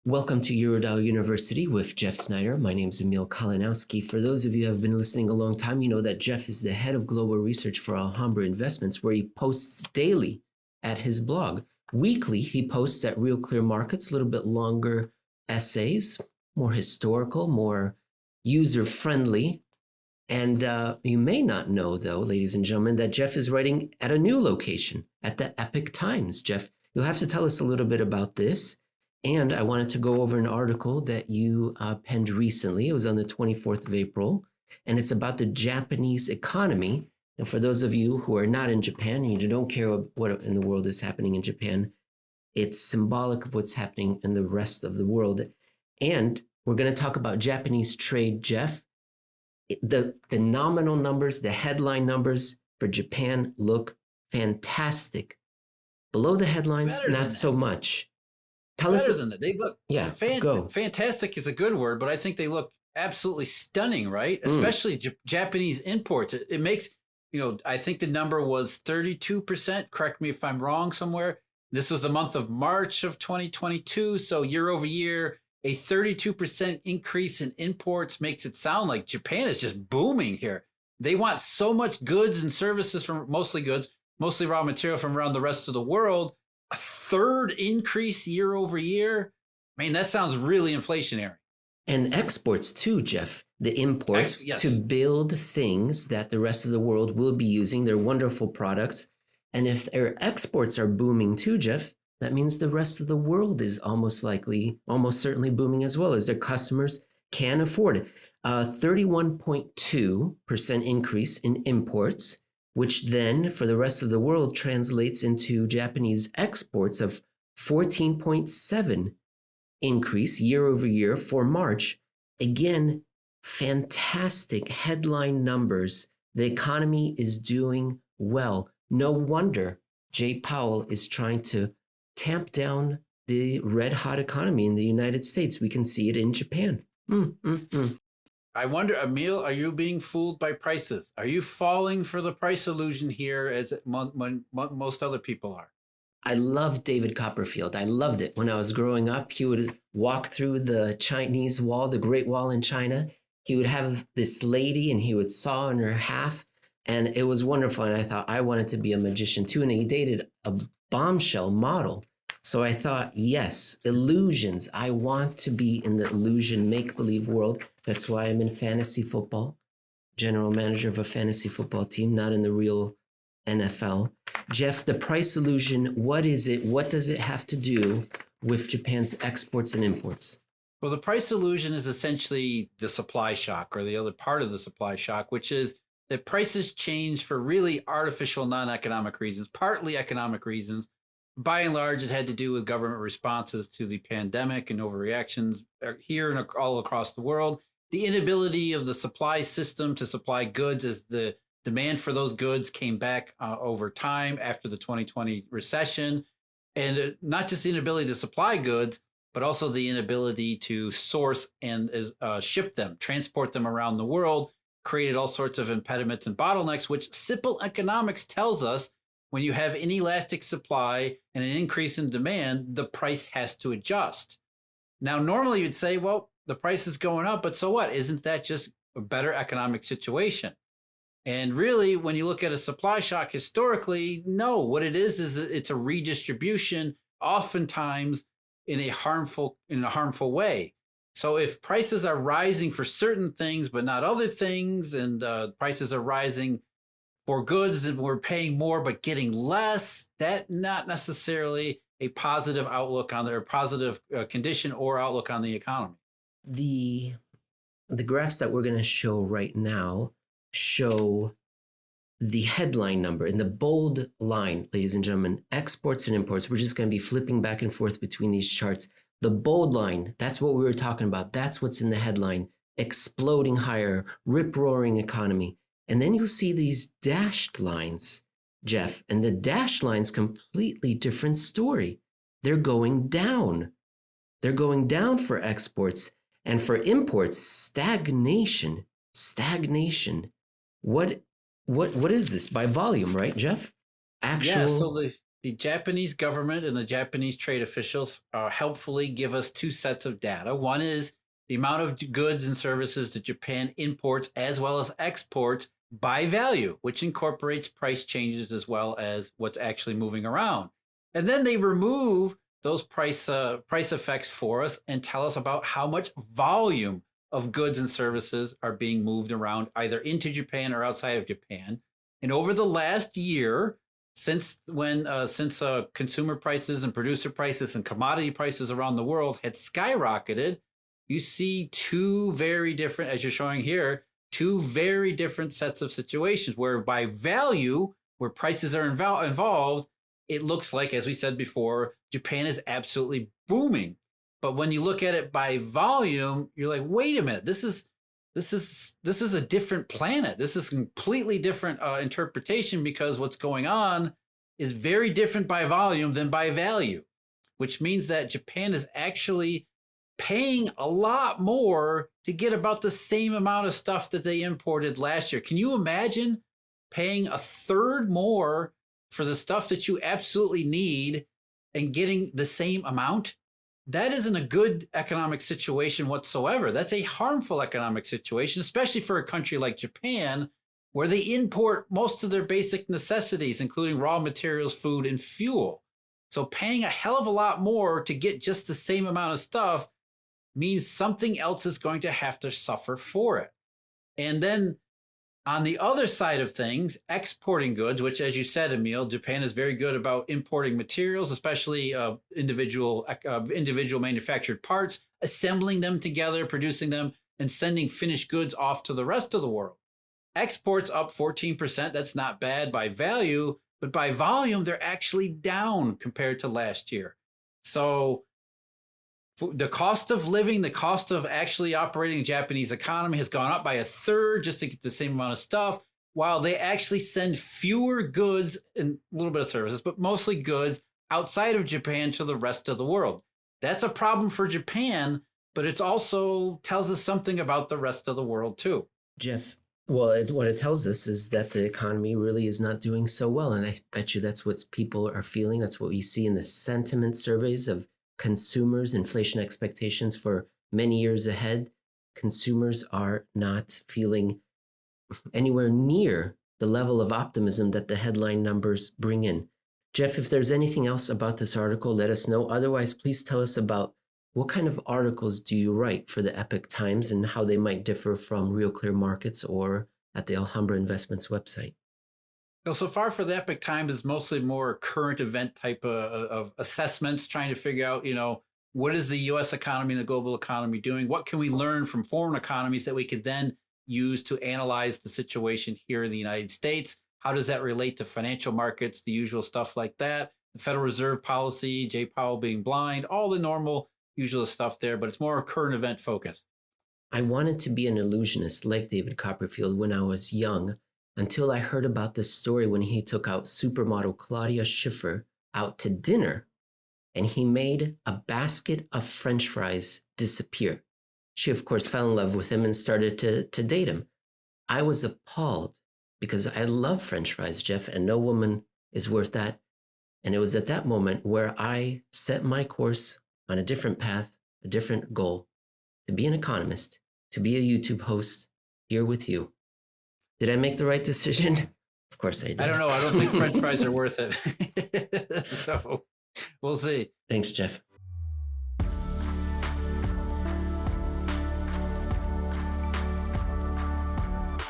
Welcome to Eurodollar University with Jeff Snider. My name is Emil Kalinowski. For those of you who have been listening a long time, you know that Jeff is the head of global research for Alhambra Investments, where he posts daily at his blog. Weekly, he posts at Real Clear Markets, a little bit longer essays, more historical, more user-friendly. And you may not know, though, ladies and gentlemen, that Jeff is writing at a new location, at the Epic Times. Jeff, you'll have to tell us a little bit about this. And I wanted to go over an article that you penned recently. It was on the 24th of April, and it's about the Japanese economy. And for those of you who are not in Japan and you don't care what in the world is happening in Japan, it's symbolic of what's happening in the rest of the world. And we're going to talk about Japanese trade, Jeff. The nominal numbers, the headline numbers for Japan look fantastic. Below the headlines, not so much. Tell us better than that. They look go. Fantastic is a good word, but I think they look absolutely stunning, right? Especially Japanese imports. It makes, I think the number was 32%. Correct me if I'm wrong somewhere. This was the month of March of 2022. So year over year, a 32% increase in imports makes it sound like Japan is just booming here. They want so much goods and services from mostly raw material from around the rest of the world. A third increase year over year. I mean, that sounds really inflationary. And exports too, Jeff. The imports to build things that the rest of the world will be using. They're wonderful products. And if their exports are booming too, Jeff, that means the rest of the world is almost certainly booming as well, as their customers can afford it. 31.2% increase in imports, which then for the rest of the world translates into Japanese exports of 14.7 increase year over year for March. Again, fantastic headline numbers. The economy is doing well. No wonder Jay Powell is trying to tamp down the red-hot economy in the United States. We can see it in Japan. I wonder, Emil, are you being fooled by prices? Are you falling for the price illusion here as most other people are? I love David Copperfield. I loved it. When I was growing up, he would walk through the Chinese wall, the Great Wall in China. He would have this lady and he would saw in her half. And it was wonderful. And I thought I wanted to be a magician too. And he dated a bombshell model. So I thought, yes, illusions. I want to be in the illusion make-believe world. That's why I'm in fantasy football, general manager of a fantasy football team, not in the real NFL. Jeff, the price illusion, what is it? What does it have to do with Japan's exports and imports? Well, the price illusion is essentially the supply shock, or the other part of the supply shock, which is that prices change for really artificial, non-economic reasons, partly economic reasons. By and large, it had to do with government responses to the pandemic and overreactions here and all across the world. The inability of the supply system to supply goods as the demand for those goods came back over time after the 2020 recession. And not just the inability to supply goods, but also the inability to source and ship them, transport them around the world, created all sorts of impediments and bottlenecks, which simple economics tells us when you have inelastic supply and an increase in demand, the price has to adjust. Now, normally you'd say, well, the price is going up, but so what? Isn't that just a better economic situation? And really, when you look at a supply shock historically, no, what it is it's a redistribution, oftentimes in a harmful way. So if prices are rising for certain things, but not other things, and prices are rising for goods and we're paying more but getting less, that not necessarily a positive outlook on their positive condition or outlook on the economy. The graphs that we're going to show right now show the headline number in the bold line, ladies and gentlemen, exports and imports. We're just going to be flipping back and forth between these charts. The bold line, that's what we were talking about. That's what's in the headline. Exploding higher, rip-roaring economy. And then you'll see these dashed lines, Jeff, and the dashed lines, completely different story. They're going down. They're going down for exports, and for imports, stagnation. What is this? By volume, right, Jeff? Yeah, so The Japanese government and the Japanese trade officials helpfully give us two sets of data. One is the amount of goods and services that Japan imports as well as exports by value, which incorporates price changes as well as what's actually moving around. And then they remove those price effects for us and tell us about how much volume of goods and services are being moved around either into Japan or outside of Japan. And over the last year, since consumer prices and producer prices and commodity prices around the world had skyrocketed, you see two very different, as you're showing here, two very different sets of situations where by value, where prices are involved, it looks like, as we said before, Japan is absolutely booming. But when you look at it by volume, you're like, wait a minute, this is a different planet. This is completely different interpretation, because what's going on is very different by volume than by value, which means that Japan is actually paying a lot more to get about the same amount of stuff that they imported last year. Can you imagine paying a third more for the stuff that you absolutely need and getting the same amount? That isn't a good economic situation whatsoever. That's a harmful economic situation, especially for a country like Japan, where they import most of their basic necessities, including raw materials, food, and fuel. So paying a hell of a lot more to get just the same amount of stuff means something else is going to have to suffer for it. And then on the other side of things, exporting goods, which, as you said, Emil, Japan is very good about importing materials, especially individual manufactured parts, assembling them together, producing them, and sending finished goods off to the rest of the world. Exports up 14%. That's not bad by value, but by volume, they're actually down compared to last year. So the cost of living, the cost of actually operating the Japanese economy has gone up by a third just to get the same amount of stuff, while they actually send fewer goods and a little bit of services, but mostly goods outside of Japan to the rest of the world. That's a problem for Japan, but it also tells us something about the rest of the world too. Jeff, well, what it tells us is that the economy really is not doing so well. And I bet you that's what people are feeling. That's what we see in the sentiment surveys of consumers, inflation expectations for many years ahead. Consumers are not feeling anywhere near the level of optimism that the headline numbers bring in. Jeff, if there's anything else about this article, let us know. Otherwise, please tell us about what kind of articles do you write for the Epoch Times and how they might differ from Real Clear Markets or at the Alhambra Investments website. Well, so far for the Epoch Times is mostly more current event type of assessments, trying to figure out, what is the U.S. economy and the global economy doing? What can we learn from foreign economies that we could then use to analyze the situation here in the United States? How does that relate to financial markets, the usual stuff like that? The Federal Reserve policy, Jay Powell being blind, all the normal usual stuff there, but it's more current event focused. I wanted to be an illusionist like David Copperfield when I was young, until I heard about this story when he took out supermodel Claudia Schiffer out to dinner, and he made a basket of French fries disappear. She, of course, fell in love with him and started to date him. I was appalled because I love French fries, Jeff, and no woman is worth that. And it was at that moment where I set my course on a different path, a different goal, to be an economist, to be a YouTube host here with you. Did I make the right decision? Of course I did. I don't know. I don't think French fries are worth it. So we'll see. Thanks, Jeff.